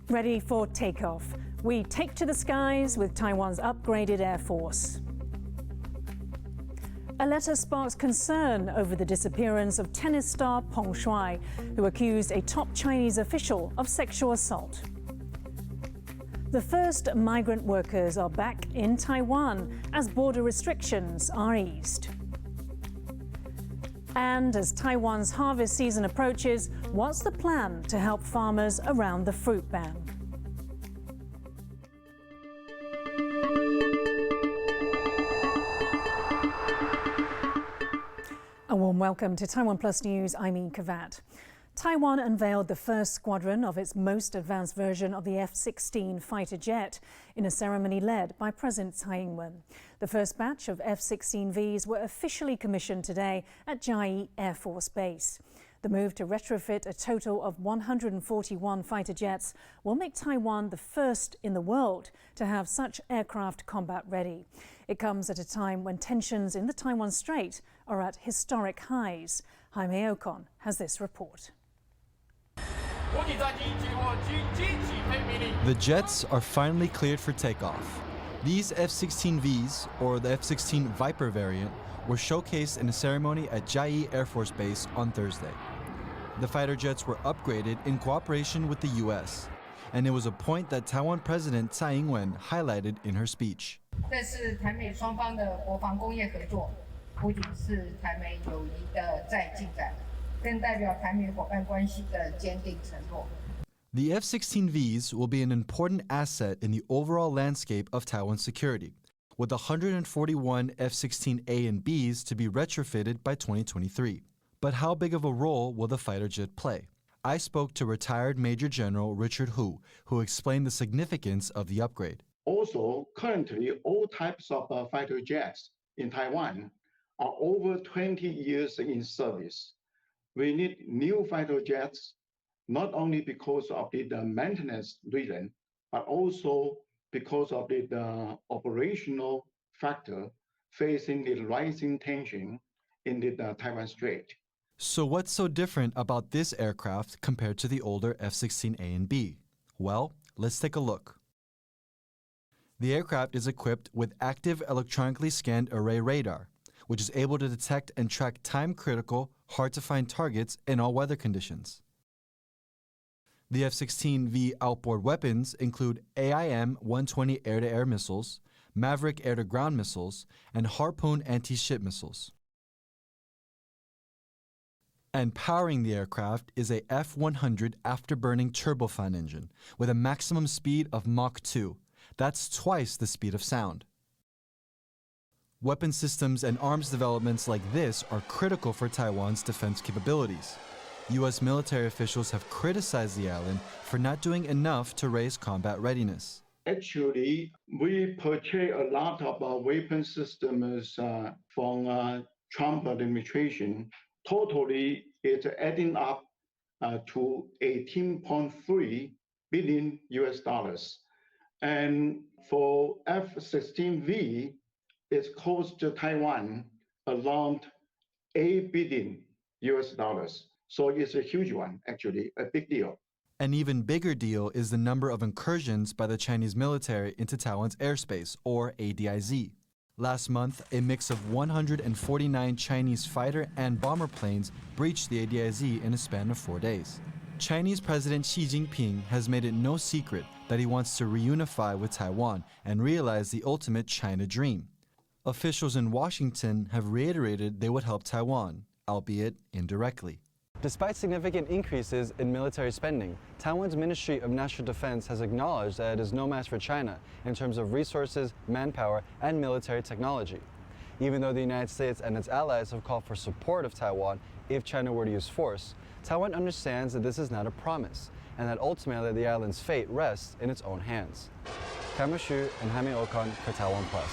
Ready for takeoff. We take to the skies with Taiwan's upgraded Air Force. A letter sparks concern over the disappearance of tennis star Peng Shuai, who accused a top Chinese official of sexual assault. The first migrant workers are back in Taiwan as border restrictions are eased. And as Taiwan's harvest season approaches, what's the plan to help farmers around the fruit ban? A warm welcome to TaiwanPlus News. I'm Yin Khvat. Taiwan unveiled the first squadron of its most advanced version of the F-16 fighter jet in a ceremony led by President Tsai Ing-wen. The first batch of F-16Vs were officially commissioned today at Chiayi Air Force Base. The move to retrofit a total of 141 fighter jets will make Taiwan the first in the world to have such aircraft combat ready. It comes at a time when tensions in the Taiwan Strait are at historic highs. Jaime Ocon has this report. The jets are finally cleared for takeoff. These F-16Vs, or the F-16 Viper variant, were showcased in a ceremony at Chiayi Air Force Base on Thursday. The fighter jets were upgraded in cooperation with the U.S., and it was a point that Taiwan President Tsai Ing-wen highlighted in her speech. 这是台美双方的国防工业合作，不仅是台美友谊的再进展，更代表台美伙伴关系的坚定承诺。 The F-16Vs will be an important asset in the overall landscape of Taiwan's security, with 141 F-16A and Bs to be retrofitted by 2023. But how big of a role will the fighter jet play? I spoke to retired Major General Richard Hu, who explained the significance of the upgrade. Also, currently, all types of fighter jets in Taiwan are over 20 years in service. We need new fighter jets, not only because of the maintenance reason, but also because of the operational factor facing the rising tension in the Taiwan Strait. So what's so different about this aircraft compared to the older F-16A and B? Well, let's take a look. The aircraft is equipped with active electronically scanned array radar, which is able to detect and track time-critical, hard-to-find targets in all weather conditions. The F-16V outboard weapons include AIM-120 air-to-air missiles, Maverick air-to-ground missiles, and Harpoon anti-ship missiles. And powering the aircraft is a F-100 afterburning turbofan engine with a maximum speed of Mach 2. That's twice the speed of sound. Weapon systems and arms developments like this are critical for Taiwan's defense capabilities. U.S. military officials have criticized the island for not doing enough to raise combat readiness. Actually, we purchase a lot of weapon systems from Trump administration. Totally, it's adding up to 18.3 billion US dollars. And for F-16V, it's cost Taiwan around 8 billion US dollars. So it's a huge one, actually, a big deal. An even bigger deal is the number of incursions by the Chinese military into Taiwan's airspace, or ADIZ. Last month, a mix of 149 Chinese fighter and bomber planes breached the ADIZ in a span of 4 days. Chinese President Xi Jinping has made it no secret that he wants to reunify with Taiwan and realize the ultimate China dream. Officials in Washington have reiterated they would help Taiwan, albeit indirectly. Despite significant increases in military spending, Taiwan's Ministry of National Defense has acknowledged that it is no match for China in terms of resources, manpower, and military technology. Even though the United States and its allies have called for support of Taiwan if China were to use force, Taiwan understands that this is not a promise, and that ultimately the island's fate rests in its own hands. Cameron Xu and Jaime Ocon for TaiwanPlus.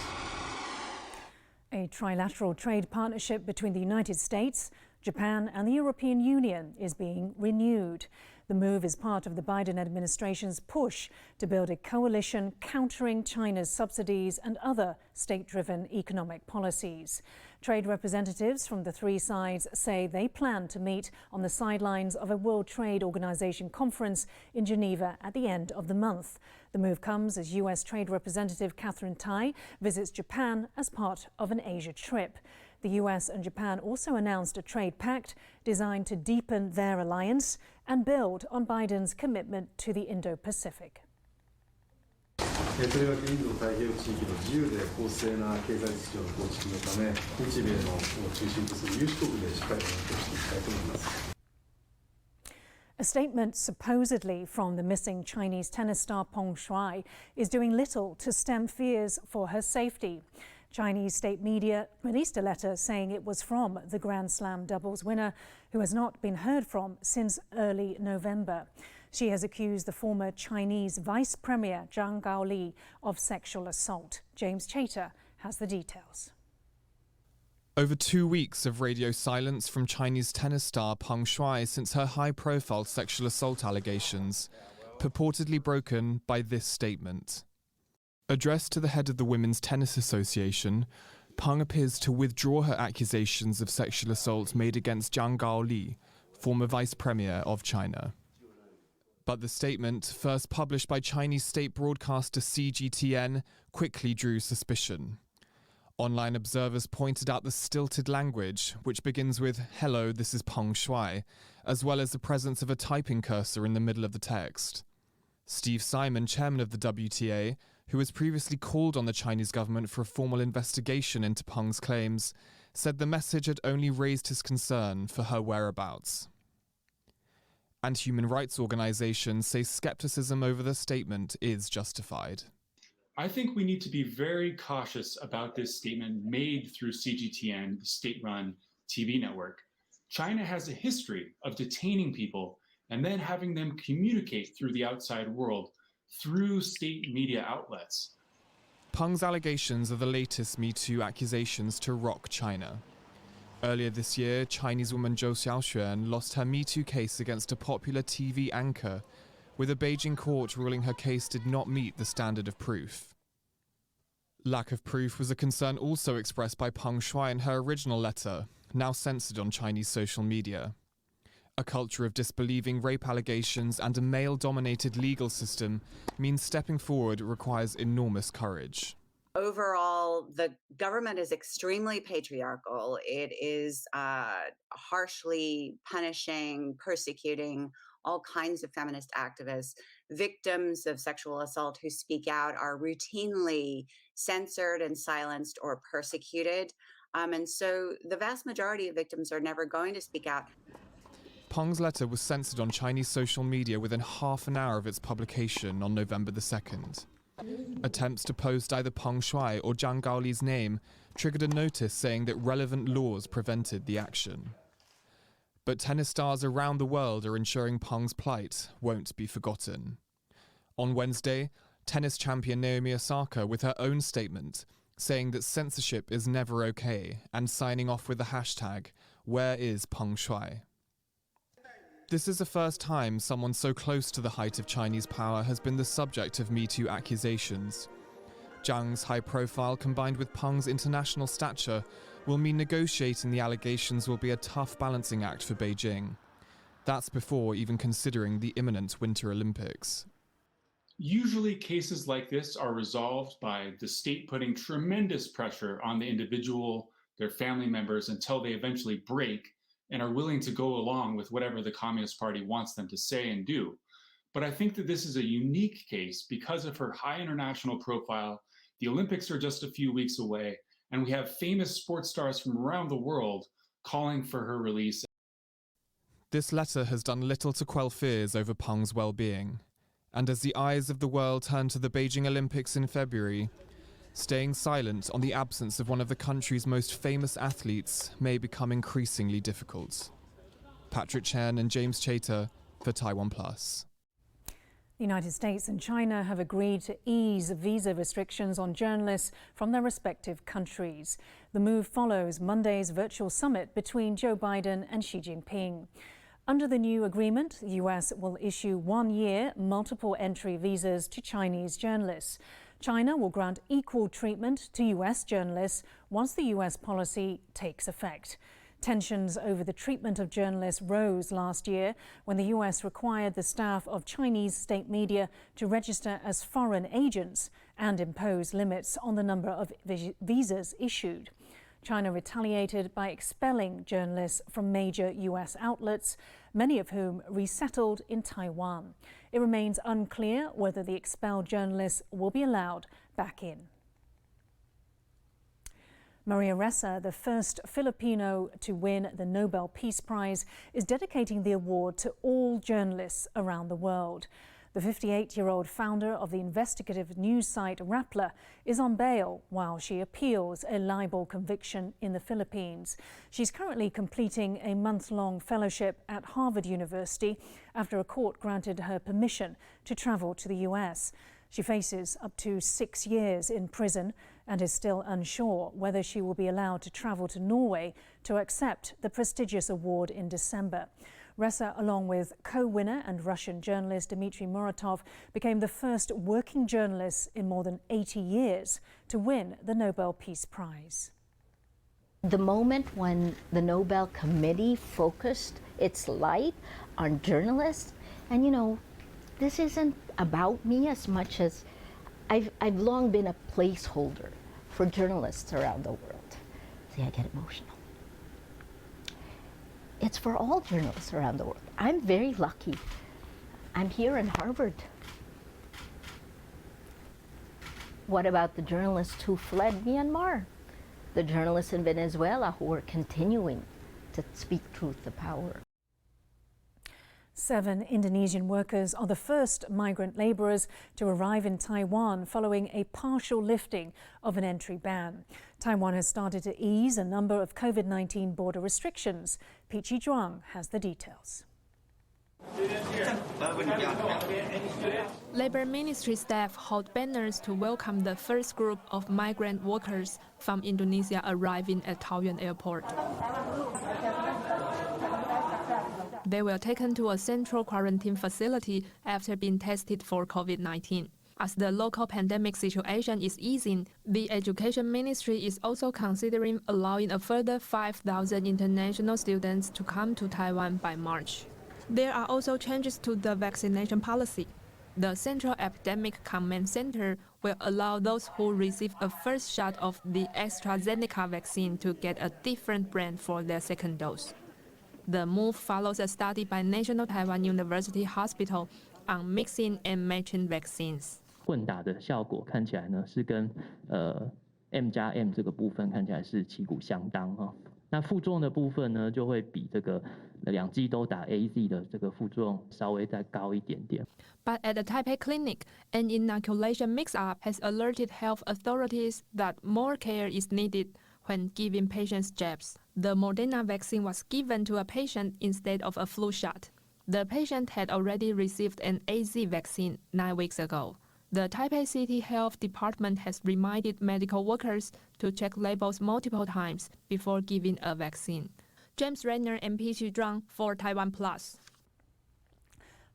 A trilateral trade partnership between the United States, Japan and the European Union is being renewed. The move is part of the Biden administration's push to build a coalition countering China's subsidies and other state-driven economic policies. Trade representatives from the three sides say they plan to meet on the sidelines of a World Trade Organization conference in Geneva at the end of the month. The move comes as US Trade Representative Catherine Tai visits Japan as part of an Asia trip. The US and Japan also announced a trade pact designed to deepen their alliance and build on Biden's commitment to the Indo-Pacific. とりわけインド太平洋地域の自由で公正な経済秩序の構築のため、日米の中心とする有志国でしっかりとしていきたいと思います。 A statement supposedly from the missing Chinese tennis star Peng Shuai is doing little to stem fears for her safety. Chinese state media released a letter saying it was from the Grand Slam doubles winner, who has not been heard from since early November. She has accused the former Chinese Vice Premier Zhang Gaoli of sexual assault. James Chater has the details. Over 2 weeks of radio silence from Chinese tennis star Peng Shuai since her high-profile sexual assault allegations, purportedly broken by this statement. Addressed to the head of the Women's Tennis Association, Peng appears to withdraw her accusations of sexual assault made against Zhang Gaoli, former Vice Premier of China. But the statement, first published by Chinese state broadcaster CGTN, quickly drew suspicion. Online observers pointed out the stilted language, which begins with "Hello, this is Peng Shuai," as well as the presence of a typing cursor in the middle of the text. Steve Simon, chairman of the WTA, who has previously called on the Chinese government for a formal investigation into Peng's claims, said the message had only raised his concern for her whereabouts. And human rights organizations say skepticism over the statement is justified. I think we need to be very cautious about this statement made through CGTN, the state-run TV network. China has a history of detaining people and then having them communicate through the outside world through state media outlets. Peng's allegations are the latest Me Too accusations to rock China. Earlier this year, Chinese woman Zhou Xiaoxuan lost her Me Too case against a popular TV anchor, with a Beijing court ruling her case did not meet the standard of proof. Lack of proof was a concern also expressed by Peng Shuai in her original letter, now censored on Chinese social media. A culture of disbelieving rape allegations and a male-dominated legal system means stepping forward requires enormous courage. Overall, the government is extremely patriarchal. It is harshly punishing, persecuting all kinds of feminist activists. Victims of sexual assault who speak out are routinely censored and silenced or persecuted. And so the vast majority of victims are never going to speak out. Peng's letter was censored on Chinese social media within half an hour of its publication on November the 2nd. Attempts to post either Peng Shuai or Zhang Gaoli's name triggered a notice saying that relevant laws prevented the action. But tennis stars around the world are ensuring Peng's plight won't be forgotten. On Wednesday, tennis champion Naomi Osaka with her own statement, saying that censorship is never okay and signing off with the hashtag, "Where is Peng Shuai?" This is the first time someone so close to the height of Chinese power has been the subject of Me Too accusations. Zhang's high profile combined with Peng's international stature will mean negotiating the allegations will be a tough balancing act for Beijing. That's before even considering the imminent Winter Olympics. Usually cases like this are resolved by the state putting tremendous pressure on the individual, their family members, until they eventually break and are willing to go along with whatever the Communist Party wants them to say and do. But I think that this is a unique case because of her high international profile. The Olympics are just a few weeks away, and we have famous sports stars from around the world calling for her release. This letter has done little to quell fears over Peng's well-being. And as the eyes of the world turn to the Beijing Olympics in February, staying silent on the absence of one of the country's most famous athletes may become increasingly difficult. Patrick Chen and James Chater for TaiwanPlus. The United States and China have agreed to ease visa restrictions on journalists from their respective countries. The move follows Monday's virtual summit between Joe Biden and Xi Jinping. Under the new agreement, the US will issue 1-year multiple entry visas to Chinese journalists. China will grant equal treatment to US journalists once the US policy takes effect. Tensions over the treatment of journalists rose last year when the US required the staff of Chinese state media to register as foreign agents and impose limits on the number of visas issued. China retaliated by expelling journalists from major US outlets, many of whom resettled in Taiwan. It remains unclear whether the expelled journalists will be allowed back in. Maria Ressa, the first Filipino to win the Nobel Peace Prize, is dedicating the award to all journalists around the world. The 58-year-old founder of the investigative news site Rappler is on bail while she appeals a libel conviction in the Philippines. She's currently completing a month-long fellowship at Harvard University after a court granted her permission to travel to the US. She faces up to 6 years in prison and is still unsure whether she will be allowed to travel to Norway to accept the prestigious award in December. Ressa, along with co-winner and Russian journalist Dmitry Muratov, became the first working journalist in more than 80 years to win the Nobel Peace Prize. The moment when the Nobel Committee focused its light on journalists, and you know, this isn't about me as much as I've long been a placeholder for journalists around the world. See, I get emotional. It's for all journalists around the world. I'm very lucky. I'm here in Harvard. What about the journalists who fled Myanmar? The journalists in Venezuela who are continuing to speak truth to power. 7 Indonesian workers are the first migrant labourers to arrive in Taiwan following a partial lifting of an entry ban. Taiwan has started to ease a number of COVID-19 border restrictions. Pichi Zhuang has the details. Labour Ministry staff hold banners to welcome the first group of migrant workers from Indonesia arriving at Taoyuan Airport. They were taken to a central quarantine facility after being tested for COVID-19. As the local pandemic situation is easing, the Education Ministry is also considering allowing a further 5,000 international students to come to Taiwan by March. There are also changes to the vaccination policy. The Central Epidemic Command Center will allow those who receive a first shot of the AstraZeneca vaccine to get a different brand for their second dose. The move follows a study by National Taiwan University Hospital on mixing and matching vaccines. 混打的效果看起来呢是跟M+M 这个部分看起来是旗鼓相当哈。那副作用的部分呢就会比这个2剂都打 AZ 的这个副作用稍微再高一点点。But at the Taipei clinic, an inoculation mix-up has alerted health authorities that more care is needed when giving patients jabs. The Moderna vaccine was given to a patient instead of a flu shot. The patient had already received an AZ vaccine 9 weeks ago. The Taipei City Health Department has reminded medical workers to check labels multiple times before giving a vaccine. James Renner and Pichi Zhuang for TaiwanPlus.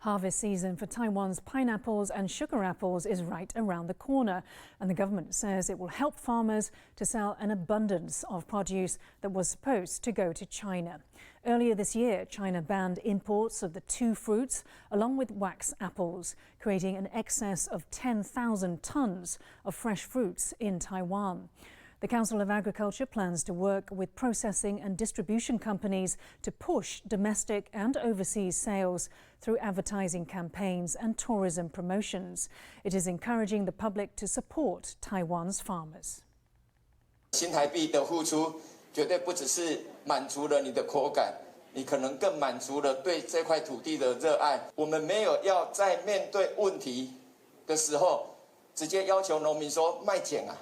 Harvest season for Taiwan's pineapples and sugar apples is right around the corner, and the government says it will help farmers to sell an abundance of produce that was supposed to go to China. Earlier this year, China banned imports of the 2 fruits along with wax apples, creating an excess of 10,000 tons of fresh fruits in Taiwan. The Council of Agriculture plans to work with processing and distribution companies to push domestic and overseas sales through advertising campaigns and tourism promotions. It is encouraging the public to support Taiwan's farmers. 新台币的付出绝对不只是满足了你的口感，你可能更满足了对这块土地的热爱。我们没有要在面对问题的时候，直接要求农民说卖减啊。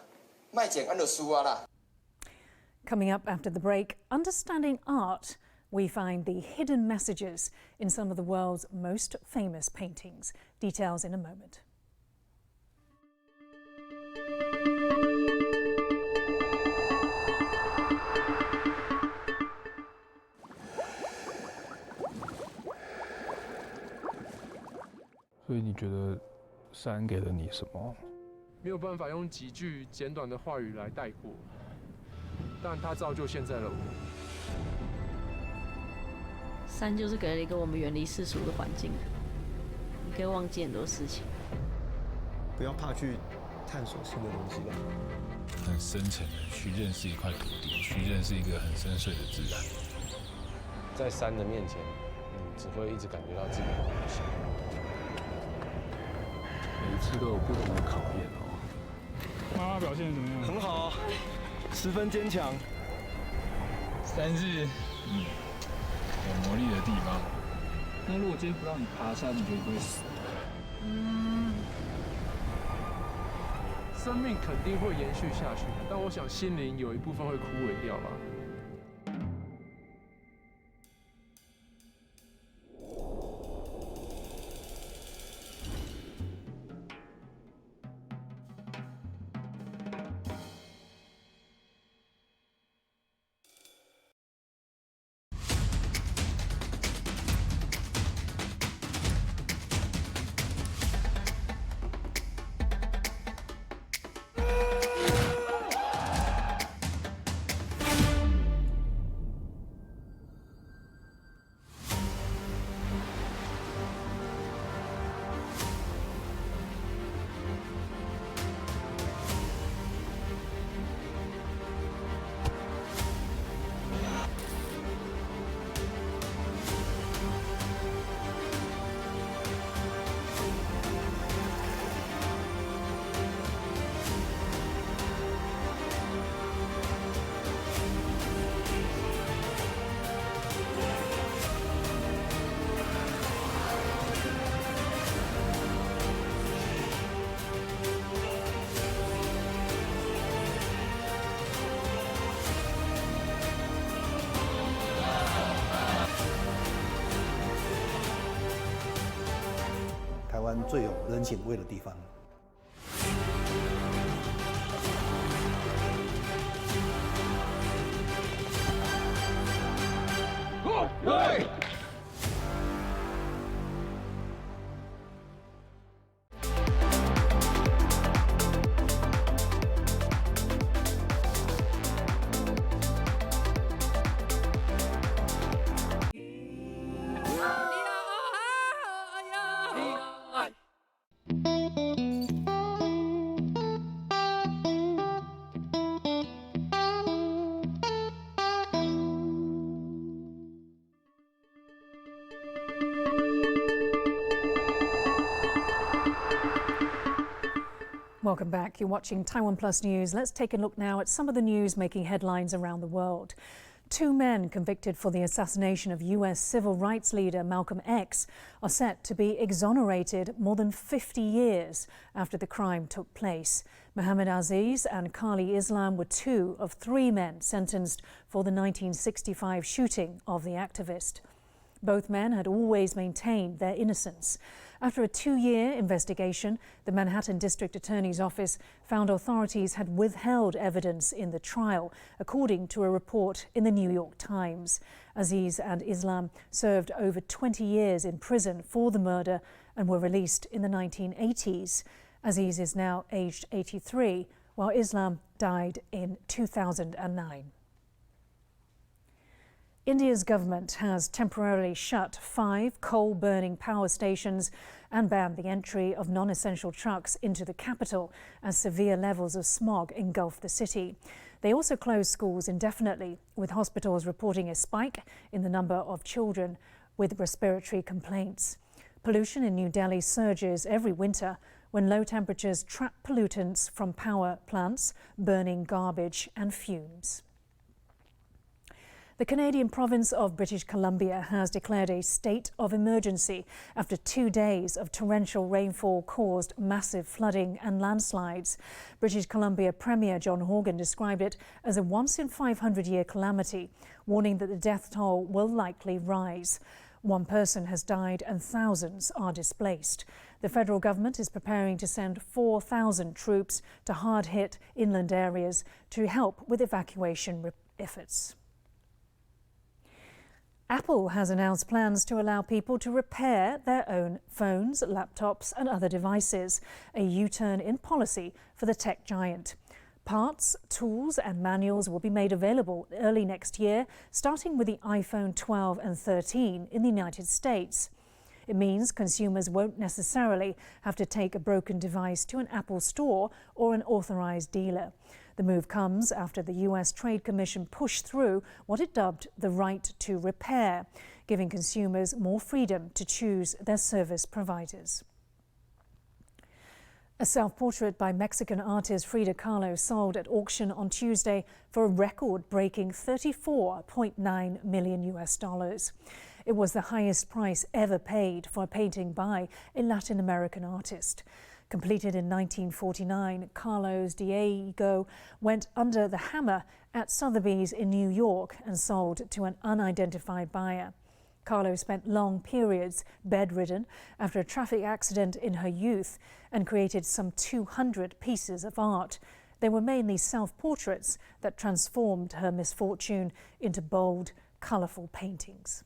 Coming up after the break, understanding art, we find the hidden messages in some of the world's most famous paintings. Details in a moment. So, 你觉得山给了你什么？没有办法用几句简短的话语来带过，但它造就现在的我。山就是给了一个我们远离世俗的环境，你可以忘记很多事情。不要怕去探索新的东西吧。很深沉的去认识一块土地，去认识一个很深邃的自然。在山的面前，你只会一直感觉到自己的渺小。每一次都有不同的考验哦。妈妈表现怎么样？很好，10分坚强。山是有魔力的地方。那如果今天不让你爬山，你觉得你会死？生命肯定会延续下去，但我想心灵有一部分会枯萎掉吧。台湾最有人情味的地方。Welcome back. You're watching TaiwanPlus News. Let's take a look now at some of the news making headlines around the world. 2 men convicted for the assassination of US civil rights leader Malcolm X are set to be exonerated more than 50 years after the crime took place. Muhammad Aziz and Kali Islam were 2 of 3 men sentenced for the 1965 shooting of the activist. Both men had always maintained their innocence. After a 2-year investigation, the Manhattan District Attorney's Office found authorities had withheld evidence in the trial, according to a report in the New York Times. Aziz and Islam served over 20 years in prison for the murder and were released in the 1980s. Aziz is now aged 83, while Islam died in 2009. India's government has temporarily shut 5 coal-burning power stations and banned the entry of non-essential trucks into the capital as severe levels of smog engulf the city. They also closed schools indefinitely, with hospitals reporting a spike in the number of children with respiratory complaints. Pollution in New Delhi surges every winter when low temperatures trap pollutants from power plants, burning garbage and fumes. The Canadian province of British Columbia has declared a state of emergency after 2 days of torrential rainfall caused massive flooding and landslides. British Columbia Premier John Horgan described it as a once-in-500-year calamity, warning that the death toll will likely rise. 1 person has died and thousands are displaced. The federal government is preparing to send 4,000 troops to hard-hit inland areas to help with evacuation efforts. Apple has announced plans to allow people to repair their own phones, laptops and other devices, a U-turn in policy for the tech giant. Parts, tools and manuals will be made available early next year, starting with the iPhone 12 and 13 in the United States. It means consumers won't necessarily have to take a broken device to an Apple store or an authorized dealer. The move comes after the US Trade Commission pushed through what it dubbed the right to repair, giving consumers more freedom to choose their service providers. A self-portrait by Mexican artist Frida Kahlo sold at auction on Tuesday for a record-breaking $34.9 million. It was the highest price ever paid for a painting by a Latin American artist. Completed in 1949, Kahlo's Diego went under the hammer at Sotheby's in New York and sold to an unidentified buyer. Kahlo spent long periods bedridden after a traffic accident in her youth and created some 200 pieces of art. They were mainly self-portraits that transformed her misfortune into bold, colourful paintings.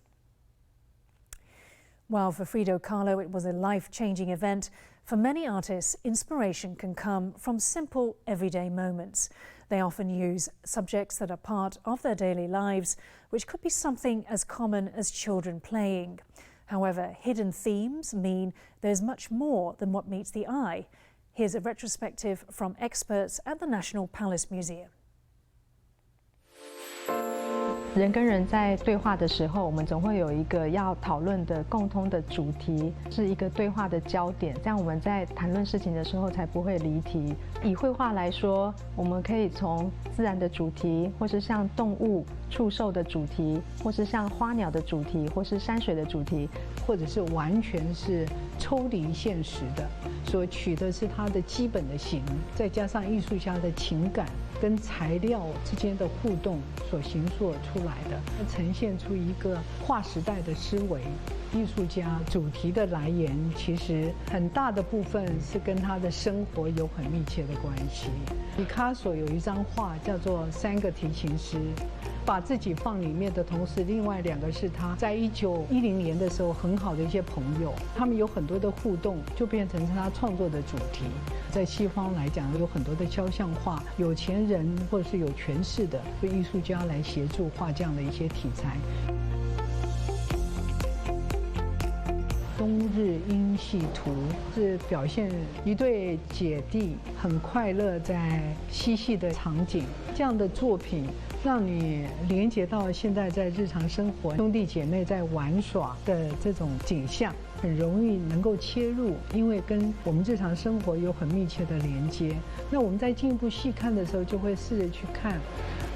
While for Frida Kahlo it was a life-changing event, for many artists, inspiration can come from simple, everyday moments. They often use subjects that are part of their daily lives, which could be something as common as children playing. However, hidden themes mean there's much more than what meets the eye. Here's a retrospective from experts at the National Palace Museum. 人跟人在对话的时候，我们总会有一个要讨论的共通的主题，是一个对话的焦点，这样我们在谈论事情的时候才不会离题。以绘画来说，我们可以从自然的主题，或是像动物、触兽的主题，或是像花鸟的主题，或是山水的主题，或者是完全是抽离现实的，所取的是它的基本的形，再加上艺术家的情感跟材料之间的互动所形塑出来的，呈现出一个划时代的思维。艺术家主题的来源，其实很大的部分是跟他的生活有很密切的关系。毕卡索有一张画叫做《三个提琴师》，把自己放里面的同时，另外2个是他在1910年的时候很好的一些朋友，他们有很多的互动，就变成是他创作的主题。在西方来讲，有很多的肖像画，有钱人或者是有权势的，为艺术家来协助画这样的一些题材。冬日英系图是表现一对姐弟很快乐在嬉戏的场景，这样的作品让你连接到现在在日常生活兄弟姐妹在玩耍的这种景象，很容易能够切入，因为跟我们日常生活有很密切的连接。那我们在进一步细看的时候，就会试着去看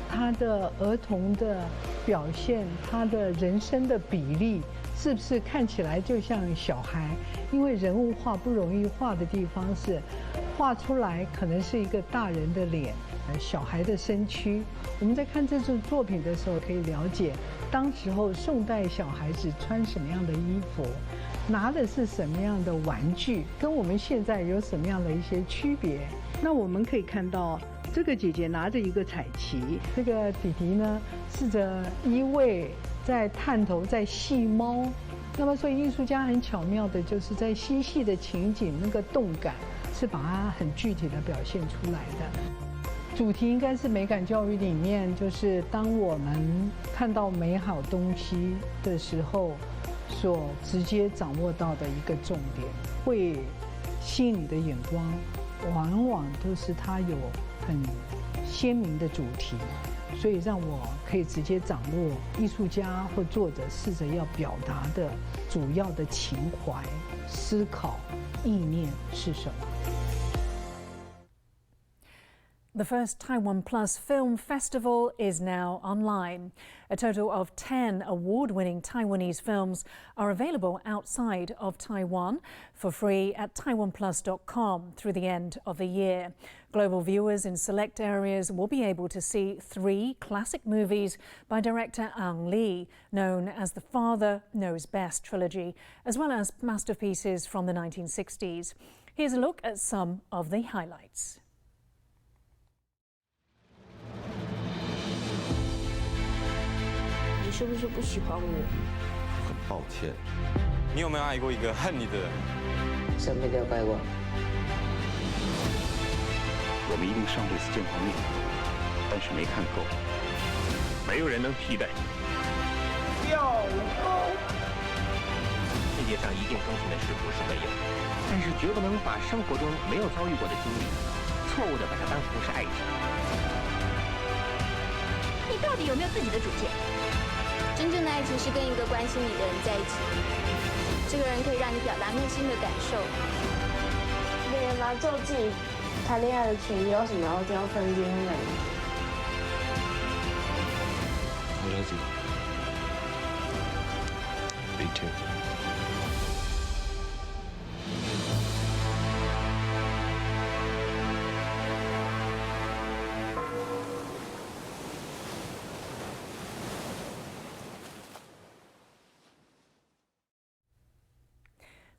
他的儿童的表现，他的人生的比例是不是看起来就像小孩？因为人物画不容易画的地方是，画出来可能是一个大人的脸，小孩的身躯。我们在看这种作品的时候，可以了解当时候宋代小孩子穿什么样的衣服，拿的是什么样的玩具，跟我们现在有什么样的一些区别。那我们可以看到，这个姐姐拿着一个彩旗，这个弟弟呢试着依偎在探头在戏猫。那么所以艺术家很巧妙的就是在嬉戏的情景，那个动感是把它很具体的表现出来的。主题应该是美感教育里面，就是当我们看到美好东西的时候，所直接掌握到的一个重点，会吸引你的眼光，往往都是它有很鲜明的主题。所以让我可以直接掌握艺术家或作者试着要表达的主要的情怀、思考、意念是什么。The first TaiwanPlus Film Festival is now online. A total of 10 award-winning Taiwanese films are available outside of Taiwan for free at TaiwanPlus.com through the end of the year. Global viewers in select areas will be able to see 3 classic movies by director Ang Lee, known as the Father Knows Best trilogy, as well as masterpieces from the 1960s. Here's a look at some of the highlights. 是不是不喜欢我？很抱歉。你有没有爱过一个恨你的人？真没了解我。我们一定上辈子见过面，但是没看够。没有人能替代你。世界上一定更新的事不是没有，但是绝不能把生活中没有遭遇过的经历，错误的把它当成是爱情。你到底有没有自己的主见？真正的爱情是跟一个关心你的人在一起，这个人可以让你表达内心的感受。每个人拿做自己谈恋爱的权利，为什么要这样分恋人I love you. Me too.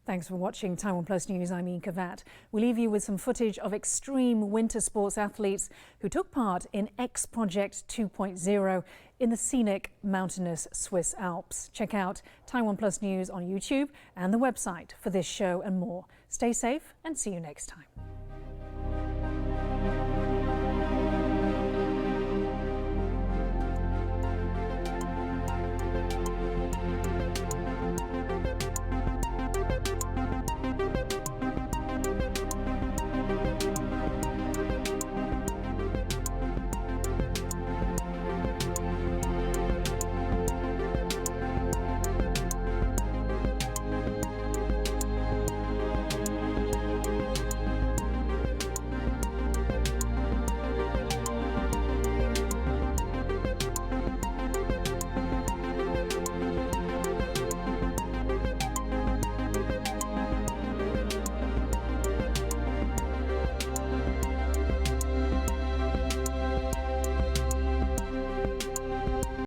Thanks for watching TaiwanPlus News. I'm Yin Khvat. We leave you with some footage of extreme winter sports athletes who took part in X Project 2.0 in the scenic, mountainous Swiss Alps. Check out TaiwanPlus News on YouTube and the website for this show and more. Stay safe and see you next time.